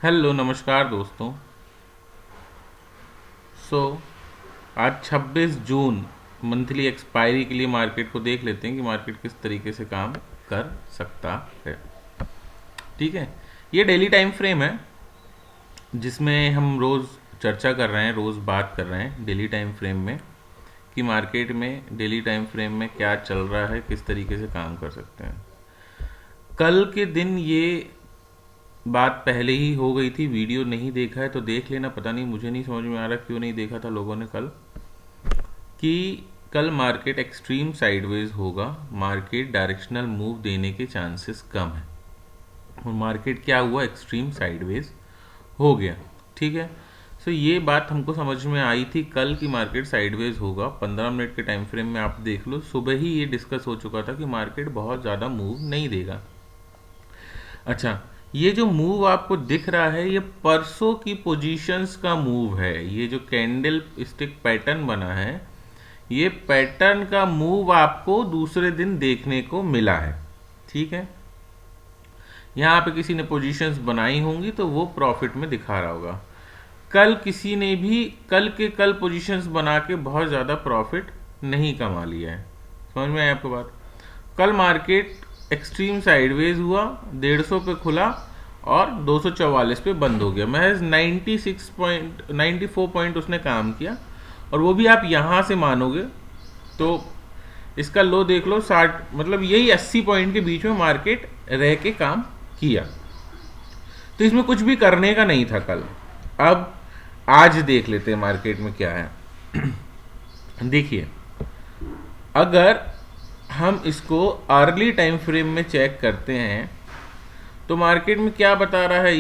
Hello नमस्कार दोस्तों। सो आज 26 जून मंथली एक्सपायरी के लिए मार्केट को देख लेते हैं कि मार्केट किस तरीके से काम कर सकता है। ठीक है, ये डेली टाइम फ्रेम है जिसमें हम रोज़ चर्चा कर रहे हैं, रोज़ बात कर रहे हैं डेली टाइम फ्रेम में कि मार्केट में डेली टाइम फ्रेम में क्या चल रहा है, किस तरीके से काम कर सकते हैं। कल के दिन ये बात पहले ही हो गई थी। वीडियो नहीं देखा है तो देख लेना। पता नहीं, मुझे नहीं समझ में आ रहा क्यों नहीं देखा था लोगों ने कल, कि कल मार्केट एक्सट्रीम साइडवेज होगा, मार्केट डायरेक्शनल मूव देने के चांसेस कम है। और मार्केट क्या हुआ, एक्सट्रीम साइडवेज हो गया। ठीक है, सो ये बात हमको समझ में आई थी कल की मार्केट साइडवेज होगा। 15 मिनट के टाइम फ्रेम में आप देख लो, सुबह ही ये डिस्कस हो चुका था कि मार्केट बहुत ज़्यादा मूव नहीं देगा। अच्छा, ये जो मूव आपको दिख रहा है ये परसों की पोजीशंस का मूव है। ये जो कैंडल स्टिक पैटर्न बना है, ये पैटर्न का मूव आपको दूसरे दिन देखने को मिला है। ठीक है, यहाँ पे किसी ने पोजीशंस बनाई होंगी तो वो प्रॉफिट में दिखा रहा होगा। कल किसी ने भी कल के कल पोजीशंस बना के बहुत ज़्यादा प्रॉफिट नहीं कमा लिया है। समझ में आया आपको बात। कल मार्केट एक्सट्रीम साइडवेज हुआ, 150 पे खुला और 244 पे बंद हो गया। महज 94 पॉइंट उसने काम किया, और वो भी आप यहाँ से मानोगे तो इसका लो देख लो 60, मतलब यही 80 पॉइंट के बीच में मार्केट रह के काम किया। तो इसमें कुछ भी करने का नहीं था कल। अब आज देख लेते हैं मार्केट में क्या है। देखिए, अगर हम इसको अर्ली टाइम फ्रेम में चेक करते हैं तो मार्केट में क्या बता रहा है।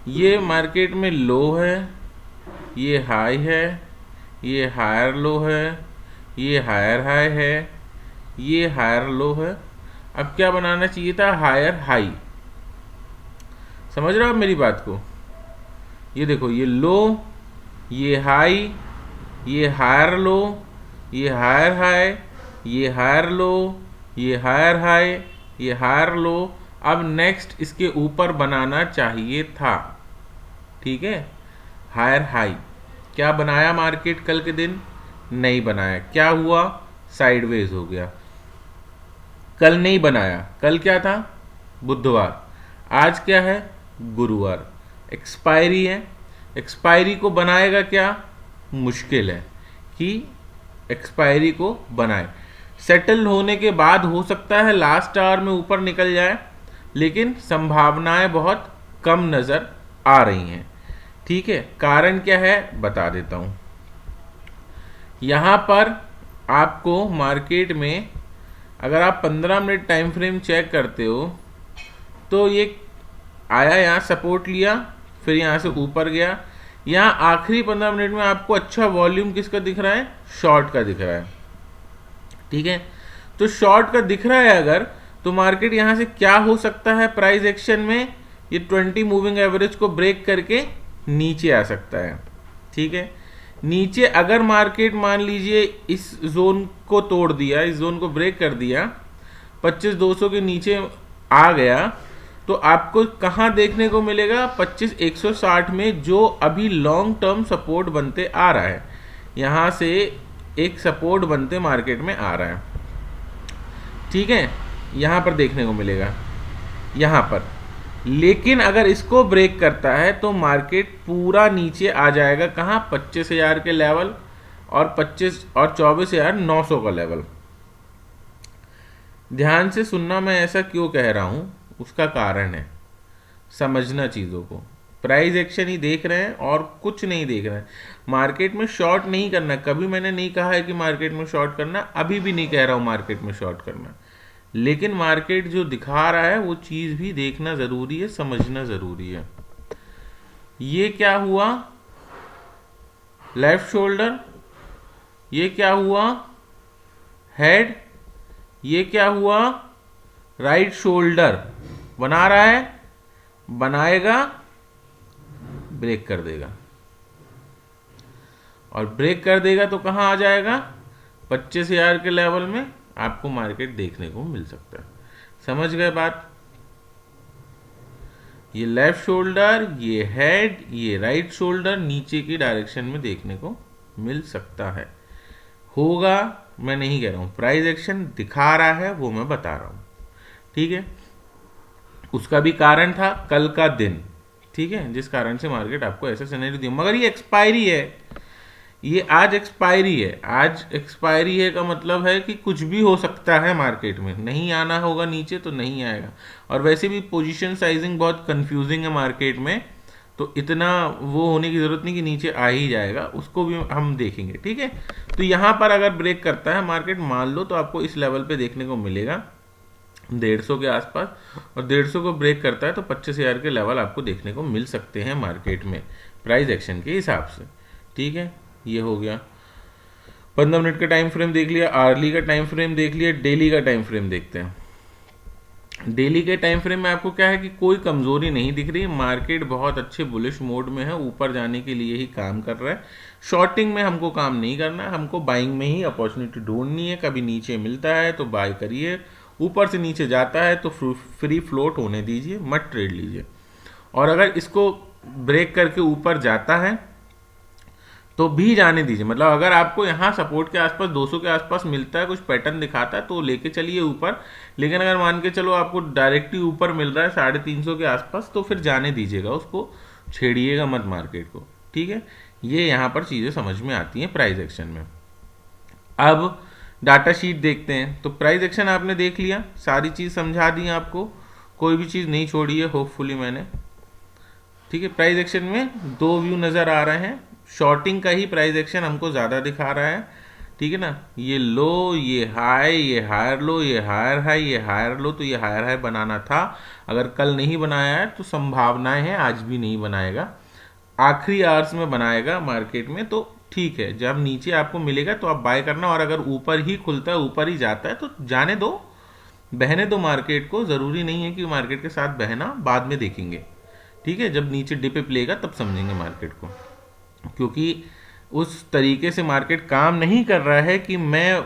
ये मार्केट में लो है, ये हाई है, ये हायर लो है, ये हायर हाई है, ये हायर लो है। अब क्या बनाना चाहिए था, हायर हाई। समझ रहे हो आप मेरी बात को। ये देखो, ये लो, ये हाई, ये हायर लो, ये हायर हाई, ये हायर लो, ये हायर हाई, ये हायर लो। अब नेक्स्ट इसके ऊपर बनाना चाहिए था। ठीक है, हायर हाई। क्या बनाया मार्केट कल के दिन, नहीं बनाया। क्या हुआ, साइडवेज हो गया। कल नहीं बनाया, कल क्या था, बुधवार। आज क्या है, गुरुवार। एक्सपायरी है, एक्सपायरी को बनाएगा क्या, मुश्किल है कि एक्सपायरी को बनाए। सेटल होने के बाद हो सकता है लास्ट आवर में ऊपर निकल जाए, लेकिन संभावनाएं बहुत कम नज़र आ रही हैं। ठीक है, कारण क्या है बता देता हूं। यहां पर आपको मार्केट में अगर आप 15 मिनट टाइम फ्रेम चेक करते हो तो ये आया, यहाँ सपोर्ट लिया, फिर यहाँ से ऊपर गया। यहाँ आखिरी 15 मिनट में आपको अच्छा वॉल्यूम किसका दिख रहा है, शॉर्ट का दिख रहा है। ठीक है, तो शॉर्ट का दिख रहा है अगर, तो मार्केट यहाँ से क्या हो सकता है प्राइस एक्शन में, ये 20 मूविंग एवरेज को ब्रेक करके नीचे आ सकता है। ठीक है, नीचे अगर मार्केट मान लीजिए इस जोन को तोड़ दिया, इस जोन को ब्रेक कर दिया, 25,200 के नीचे आ गया, तो आपको कहाँ देखने को मिलेगा, 25,160 में, जो अभी लॉन्ग टर्म सपोर्ट बनते आ रहा है। यहाँ से एक सपोर्ट बनते मार्केट में आ रहा है। ठीक है, यहाँ पर देखने को मिलेगा, यहाँ पर। लेकिन अगर इसको ब्रेक करता है तो मार्केट पूरा नीचे आ जाएगा, कहाँ, 25,000 के लेवल और 24,900 का लेवल। ध्यान से सुनना, मैं ऐसा क्यों कह रहा हूं, उसका कारण है, समझना चीज़ों को। प्राइस एक्शन ही देख रहे हैं और कुछ नहीं देख रहे हैं। मार्केट में शॉर्ट नहीं करना, कभी मैंने नहीं कहा है कि मार्केट में शॉर्ट करना, अभी भी नहीं कह रहा हूं मार्केट में शॉर्ट करना। लेकिन मार्केट जो दिखा रहा है वो चीज़ भी देखना ज़रूरी है, समझना ज़रूरी है। ये क्या हुआ, लेफ्ट शोल्डर, ये क्या हुआ, हेड, ये क्या हुआ, राइट शोल्डर। बना रहा है, बनाएगा, ब्रेक कर देगा, और ब्रेक कर देगा तो कहां आ जाएगा, 25,000 के लेवल में आपको मार्केट देखने को मिल सकता है। समझ गए बात। ये लेफ्ट शोल्डर, ये हेड, ये राइट शोल्डर नीचे की डायरेक्शन में देखने को मिल सकता है। होगा मैं नहीं कह रहा हूं, प्राइस एक्शन दिखा रहा है वो मैं बता रहा हूं। ठीक है, उसका भी कारण था कल का दिन, ठीक है, जिस कारण से मार्केट आपको ऐसा सिनेरियो दिया। मगर ये एक्सपायरी है, ये आज एक्सपायरी है। आज एक्सपायरी है का मतलब है कि कुछ भी हो सकता है मार्केट में, नहीं आना होगा नीचे तो नहीं आएगा। और वैसे भी पोजीशन साइजिंग बहुत कंफ्यूजिंग है मार्केट में, तो इतना वो होने की जरूरत नहीं कि नीचे आ ही जाएगा, उसको भी हम देखेंगे। ठीक है, तो यहाँ पर अगर ब्रेक करता है मार्केट, मान लो, तो आपको इस लेवल पे देखने को मिलेगा 150 के आसपास, और 150 को ब्रेक करता है तो 25,000 के लेवल आपको देखने को मिल सकते हैं मार्केट में प्राइस एक्शन के हिसाब से। ठीक है, ये हो गया 15 मिनट का टाइम फ्रेम देख लिया, आर्ली का टाइम फ्रेम देख लिया, डेली का टाइम फ्रेम देखते हैं। डेली के टाइम फ्रेम में आपको क्या है कि कोई कमजोरी नहीं दिख रही, मार्केट बहुत अच्छे बुलिश मोड में है, ऊपर जाने के लिए ही काम कर रहा है। शॉर्टिंग में हमको काम नहीं करना है, हमको बाइंग में ही अपॉर्चुनिटी ढूंढनी है। कभी नीचे मिलता है तो बाय करिए, ऊपर से नीचे जाता है तो फ्री फ्लोट होने दीजिए, मत ट्रेड लीजिए। और अगर इसको ब्रेक करके ऊपर जाता है तो भी जाने दीजिए। मतलब अगर आपको यहाँ सपोर्ट के आसपास 200 के आसपास मिलता है, कुछ पैटर्न दिखाता है तो लेके चलिए ऊपर। लेकिन अगर मान के चलो आपको डायरेक्टली ऊपर मिल रहा है 350 के आसपास, तो फिर जाने दीजिएगा, उसको छेड़िएगा मत मार्केट को। ठीक है, ये यहाँ पर चीजें समझ में आती हैं प्राइस एक्शन में। अब डाटा शीट देखते हैं। तो प्राइस एक्शन आपने देख लिया, सारी चीज समझा दी आपको, कोई भी चीज नहीं छोड़ी है होपफुली मैंने। ठीक है, प्राइस एक्शन में दो व्यू नजर आ रहे हैं, शॉर्टिंग का ही प्राइस एक्शन हमको ज्यादा दिखा रहा है। ठीक है ना, ये लो, ये हाई, ये हायर लो, ये हायर हाई, ये हायर लो, तो ये हायर हाई बनाना था। अगर कल नहीं बनाया है तो संभावनाएं हैं आज भी नहीं बनाएगा, आखिरी आवर्स में बनाएगा मार्केट में। तो ठीक है, जब नीचे आपको मिलेगा तो आप बाय करना, और अगर ऊपर ही खुलता है, ऊपर ही जाता है, तो जाने दो, बहने दो मार्केट को। जरूरी नहीं है कि मार्केट के साथ बहना, बाद में देखेंगे। ठीक है, जब नीचे डिप लेगा तब समझेंगे मार्केट को, क्योंकि उस तरीके से मार्केट काम नहीं कर रहा है कि मैं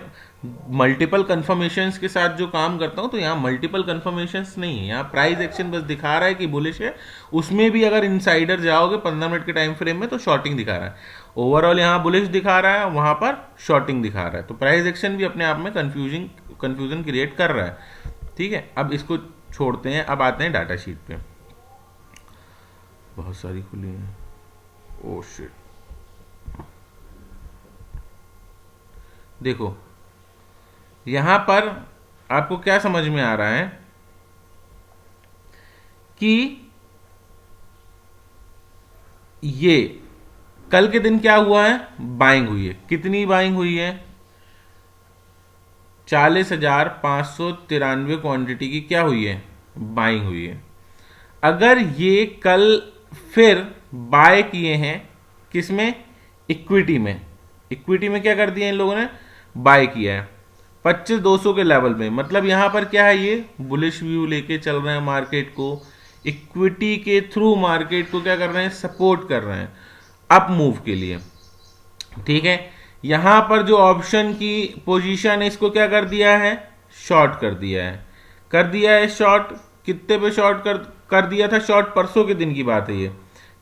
मल्टीपल कंफर्मेशंस के साथ जो काम करता हूं। तो यहाँ मल्टीपल कंफर्मेशंस नहीं है, यहाँ प्राइस एक्शन बस दिखा रहा है कि बुलिश है। उसमें भी अगर इनसाइडर जाओगे 15 मिनट के टाइम फ्रेम में तो शॉर्टिंग दिखा रहा है। ओवरऑल यहाँ बुलिश दिखा रहा है, वहां पर शॉर्टिंग दिखा रहा है। तो प्राइस एक्शन भी अपने आप में कंफ्यूजन क्रिएट कर रहा है। ठीक है, अब इसको छोड़ते हैं, अब आते हैं डाटा शीट पे। बहुत सारी खुली है, ओह शिट। देखो यहां पर आपको क्या समझ में आ रहा है कि ये कल के दिन क्या हुआ है, बाइंग हुई है। कितनी बाइंग हुई है, 40,593 क्वांटिटी की क्या हुई है, बाइंग हुई है। अगर ये कल फिर बाय किए हैं, किसमें, इक्विटी में। इक्विटी में क्या कर दिया इन लोगों ने, बाय किया है 25,200 के लेवल में। मतलब यहां पर क्या है, ये बुलिश व्यू लेके चल रहे हैं मार्केट को, इक्विटी के थ्रू मार्केट को क्या कर रहे हैं, सपोर्ट कर रहे हैं अप मूव के लिए। ठीक है, यहां पर जो ऑप्शन की पोजीशन है इसको क्या कर दिया है, शॉर्ट कर दिया है। कर दिया है शॉर्ट, कितने पे शॉर्ट कर दिया था, शॉर्ट परसों के दिन की बात है ये,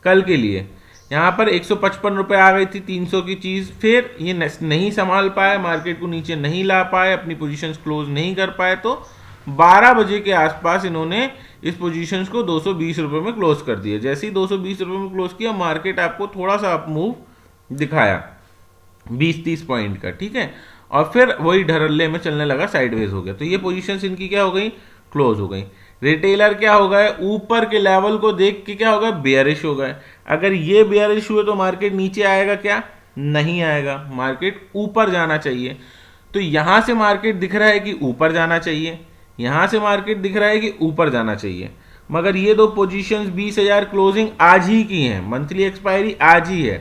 कल के लिए। यहां पर 155 रुपए आ गई थी 300 की चीज, फिर ये नहीं संभाल पाए, मार्केट को नीचे नहीं ला पाए, अपनी पोजीशंस क्लोज नहीं कर पाए, तो 12 बजे के आसपास इन्होंने इस पोजीशंस को 220 रुपए में क्लोज कर दिया। जैसे ही 220 रुपए में क्लोज किया, मार्केट आपको थोड़ा सा अप मूव दिखाया 20-30 पॉइंट का। ठीक है, और फिर वही ढरल्ले में चलने लगा, साइडवेज हो गया। तो ये पोजीशंस इनकी क्या हो गई, क्लोज हो गई। रिटेलर क्या हो गए, ऊपर के लेवल को देख के क्या होगा, बेयरिश हो गए। अगर ये बेयरिश हुए तो मार्केट नीचे आएगा क्या, नहीं आएगा, मार्केट ऊपर जाना चाहिए। तो यहां से मार्केट दिख रहा है कि ऊपर जाना चाहिए, यहां से मार्केट दिख रहा है कि ऊपर जाना चाहिए। मगर ये दो पोजीशंस 20,000 क्लोजिंग आज ही की हैं, मंथली एक्सपायरी आज ही है,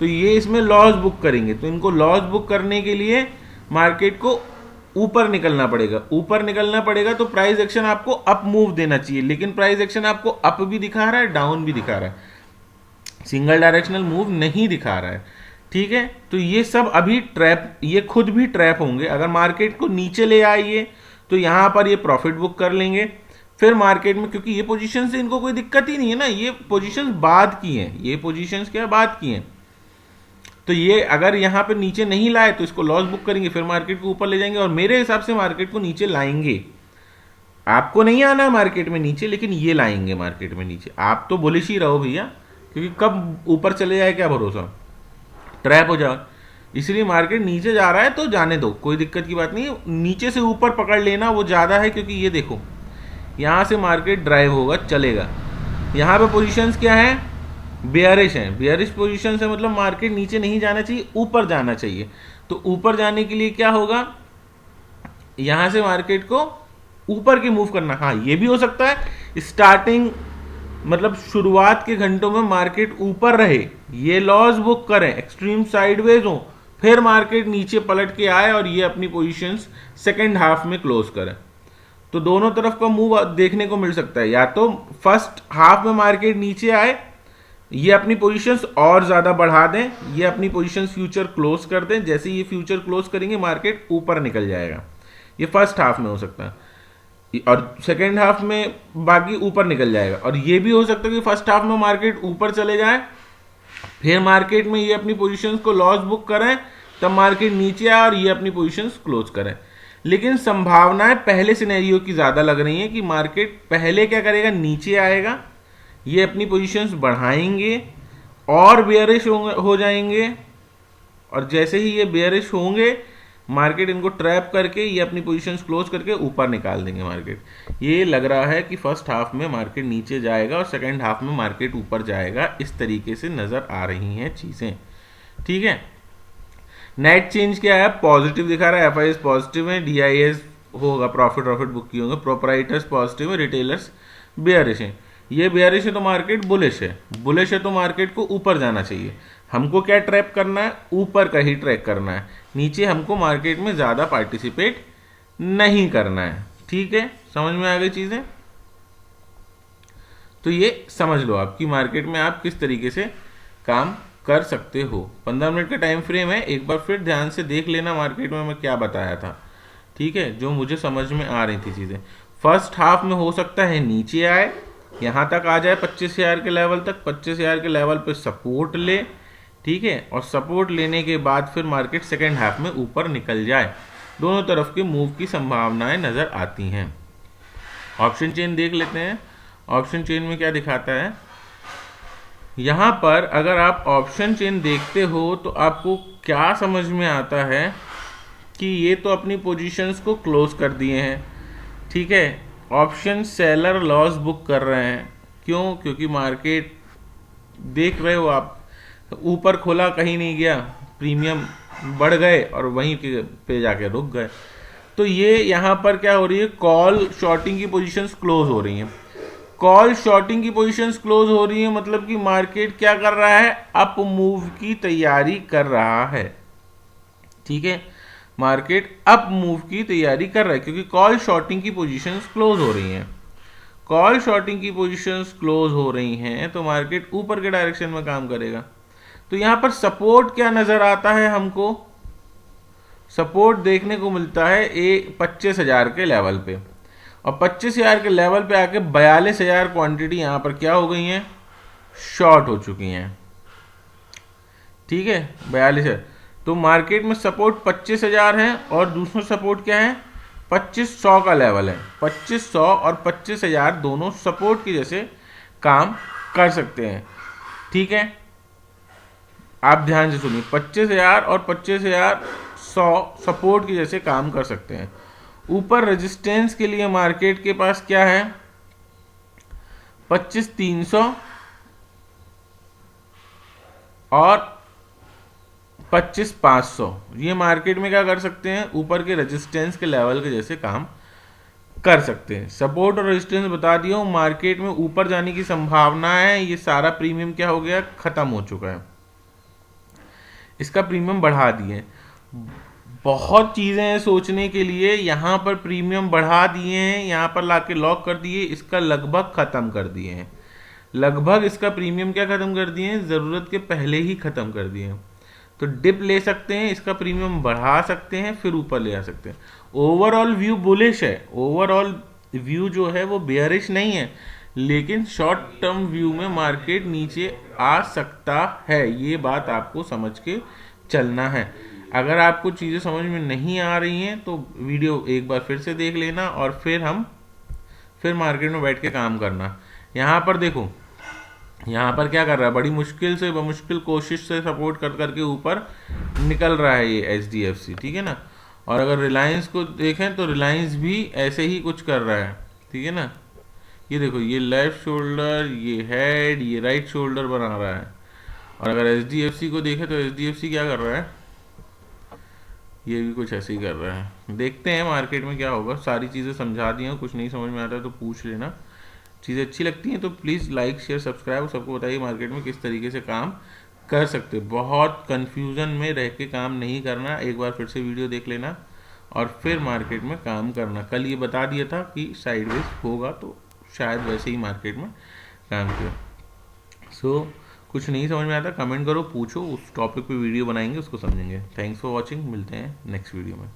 तो ये इसमें लॉस बुक करेंगे। तो इनको लॉस बुक करने के लिए मार्केट को ऊपर निकलना पड़ेगा। ऊपर निकलना पड़ेगा तो प्राइस एक्शन आपको अप मूव देना चाहिए, लेकिन प्राइस एक्शन आपको अप भी दिखा रहा है, डाउन भी दिखा रहा है, सिंगल डायरेक्शनल मूव नहीं दिखा रहा है। ठीक है, तो ये सब अभी ट्रैप, ये खुद भी ट्रैप होंगे। अगर मार्केट को नीचे ले आइए तो यहां पर ये प्रॉफिट बुक कर लेंगे, फिर मार्केट में, क्योंकि ये पोजीशन से इनको कोई दिक्कत ही नहीं है ना, ये पोजीशंस बाद की हैं, ये पोजीशंस क्या बाद की हैं। तो ये अगर यहाँ पे नीचे नहीं लाए तो इसको लॉस बुक करेंगे, फिर मार्केट को ऊपर ले जाएंगे, और मेरे हिसाब से मार्केट को नीचे लाएंगे। आपको नहीं आना है मार्केट में नीचे, लेकिन ये लाएंगे मार्केट में नीचे। आप तो बुलिश ही रहो भैया, क्योंकि कब ऊपर चले जाए क्या भरोसा, ट्रैप हो जाओ। इसलिए मार्केट नीचे जा रहा है तो जाने दो, कोई दिक्कत की बात नहीं है। नीचे से ऊपर पकड़ लेना वो ज़्यादा है, क्योंकि ये देखो यहाँ से मार्केट ड्राइव होगा, चलेगा। यहाँ पे पोजीशंस क्या है, बेयरिश है। बेयरिश पोजीशन से मतलब मार्केट नीचे नहीं जाना चाहिए, ऊपर जाना चाहिए। तो ऊपर जाने के लिए क्या होगा, यहाँ से मार्केट को ऊपर की मूव करना। हाँ, ये भी हो सकता है स्टार्टिंग मतलब शुरुआत के घंटों में मार्केट ऊपर रहे, ये लॉस बुक करें, एक्सट्रीम साइडवेज हो, फिर मार्केट नीचे पलट के आए और ये अपनी पोजीशंस सेकेंड हाफ में क्लोज करें। तो दोनों तरफ का मूव देखने को मिल सकता है। या तो फर्स्ट हाफ में मार्केट नीचे आए, ये अपनी पोजीशंस और ज़्यादा बढ़ा दें, ये अपनी पोजीशंस फ्यूचर क्लोज कर दें, जैसे ये फ्यूचर क्लोज करेंगे मार्केट ऊपर निकल जाएगा। ये फर्स्ट हाफ में हो सकता है, और सेकेंड हाफ में बाकी ऊपर निकल जाएगा। और ये भी हो सकता है कि फर्स्ट हाफ में मार्केट ऊपर चले जाए, फिर मार्केट में ये अपनी पोजीशंस को लॉस बुक करें, तब मार्केट नीचे आए और ये अपनी पोजीशंस क्लोज करें। लेकिन संभावनाएं पहले सिनेरियो की ज़्यादा लग रही हैं कि मार्केट पहले क्या करेगा, नीचे आएगा, ये अपनी पोजीशंस बढ़ाएंगे और बेयरिश हो जाएंगे, और जैसे ही ये बेयरिश होंगे मार्केट इनको ट्रैप करके ये अपनी पोजीशंस क्लोज करके ऊपर निकाल देंगे मार्केट। ये लग रहा है कि फर्स्ट हाफ में मार्केट नीचे जाएगा और सेकंड हाफ में मार्केट ऊपर जाएगा, इस तरीके से नज़र आ रही हैं चीज़ें। ठीक है, नेट चेंज क्या है, पॉजिटिव दिखा रहा है, एफआईएस पॉजिटिव है, डीआईएस होगा, प्रॉफिट बुक किए होंगे, प्रोपराइटर्स पॉजिटिव है, रिटेलर्स बेयरिश है। ये बेयरिश है तो मार्केट बुलिश है, बुलिश है तो मार्केट को ऊपर जाना चाहिए। हमको क्या ट्रैप करना है, ऊपर का ही ट्रैक करना है, नीचे हमको मार्केट में ज़्यादा पार्टिसिपेट नहीं करना है। ठीक है, समझ में आ गई चीज़ें। तो ये समझ लो आपकी मार्केट में आप किस तरीके से काम कर सकते हो। 15 मिनट का टाइम फ्रेम है, एक बार फिर ध्यान से देख लेना मार्केट में मैं क्या बताया था। ठीक है, जो मुझे समझ में आ रही थी चीज़ें। फर्स्ट हाफ में हो सकता है नीचे आए, यहाँ तक आ जाए 25,000 के लेवल तक, 25,000 के लेवल पे सपोर्ट ले। ठीक है, और सपोर्ट लेने के बाद फिर मार्केट सेकेंड हाफ में ऊपर निकल जाए। दोनों तरफ के मूव की संभावनाएं नज़र आती हैं। ऑप्शन चेन देख लेते हैं, ऑप्शन चेन में क्या दिखाता है। यहाँ पर अगर आप ऑप्शन चेन देखते हो तो आपको क्या समझ में आता है कि ये तो अपनी पोजीशंस को क्लोज कर दिए हैं। ठीक है, ऑप्शन सेलर लॉस बुक कर रहे हैं। क्यों? क्योंकि मार्केट देख रहे हो आप, ऊपर खोला कहीं नहीं गया, प्रीमियम बढ़ गए और वहीं पे जाके रुक गए। तो ये यहाँ पर क्या हो रही है, कॉल शॉर्टिंग की पोजीशंस क्लोज हो रही हैं। कॉल शॉर्टिंग की पोजीशंस क्लोज हो रही है मतलब कि मार्केट क्या कर रहा है, अप मूव की तैयारी कर रहा है। ठीक है, मार्केट अप मूव की तैयारी कर रहा है, क्योंकि कॉल शॉर्टिंग की पोजीशंस क्लोज हो रही हैं। कॉल शॉर्टिंग की पोजीशंस क्लोज हो रही हैं तो मार्केट ऊपर के डायरेक्शन में काम करेगा। तो यहाँ पर सपोर्ट क्या नजर आता है हमको, सपोर्ट देखने को मिलता है 25,000 के लेवल पे, और 25,000 के लेवल पे आके 42,000 क्वांटिटी यहाँ पर क्या हो गई हैं, शॉर्ट हो चुकी हैं। ठीक है, 42,000। तो मार्केट में सपोर्ट 25,000 है और दूसरा सपोर्ट क्या है, 2500 का लेवल है। 2500 और 25,000 दोनों सपोर्ट की जैसे काम कर सकते हैं। ठीक है, आप ध्यान से सुनिए, 25,000 और 25,100 सपोर्ट की जैसे काम कर सकते हैं। ऊपर रेजिस्टेंस के लिए मार्केट के पास क्या है, 25,300 और 25,500। ये मार्केट में क्या कर सकते हैं, ऊपर के रेजिस्टेंस के लेवल के जैसे काम कर सकते हैं। सपोर्ट और रेजिस्टेंस बता दिया हूँ, मार्केट में ऊपर जाने की संभावना है। ये सारा प्रीमियम क्या हो गया, खत्म हो चुका है, इसका प्रीमियम बढ़ा दिए। बहुत चीज़ें हैं सोचने के लिए, यहाँ पर प्रीमियम बढ़ा दिए हैं, यहाँ पर लाके लॉक कर दिए, इसका लगभग ख़त्म कर दिए हैं। लगभग इसका प्रीमियम क्या ख़त्म कर दिए हैं, ज़रूरत के पहले ही ख़त्म कर दिए हैं। तो डिप ले सकते हैं, इसका प्रीमियम बढ़ा सकते हैं, फिर ऊपर ले आ सकते हैं। ओवरऑल व्यू बुलिश है, ओवरऑल व्यू जो है वो बेयरिश नहीं है, लेकिन शॉर्ट टर्म व्यू में मार्केट नीचे आ सकता है। ये बात आपको समझ के चलना है। अगर आपको चीज़ें समझ में नहीं आ रही हैं तो वीडियो एक बार फिर से देख लेना और फिर मार्केट में बैठ के काम करना। यहाँ पर देखो, यहाँ पर क्या कर रहा है, बड़ी मुश्किल से बमुश्किल कोशिश से सपोर्ट कर करके ऊपर निकल रहा है ये HDFC, ठीक है ना। और अगर रिलायंस को देखें तो रिलायंस भी ऐसे ही कुछ कर रहा है, ठीक है ना। ये देखो, ये लेफ्ट शोल्डर, ये हेड, ये राइट शोल्डर बना रहा है। और अगर HDFC को देखें तो HDFC क्या कर रहा है, ये भी कुछ ऐसे ही कर रहा है। देखते हैं मार्केट में क्या होगा। सारी चीज़ें समझा दी हैं, कुछ नहीं समझ में आता है तो पूछ लेना। चीज़ें अच्छी लगती हैं तो प्लीज़ लाइक शेयर सब्सक्राइब सबको बताइए मार्केट में किस तरीके से काम कर सकते। बहुत कन्फ्यूज़न में रह के काम नहीं करना, एक बार फिर से वीडियो देख लेना और फिर मार्केट में काम करना। कल ये बता दिया था कि साइडवेज होगा तो शायद वैसे ही मार्केट में काम किया। कुछ नहीं समझ में आता कमेंट करो, पूछो, उस टॉपिक पे वीडियो बनाएंगे, उसको समझेंगे। थैंक्स फॉर वॉचिंग, मिलते हैं नेक्स्ट वीडियो में।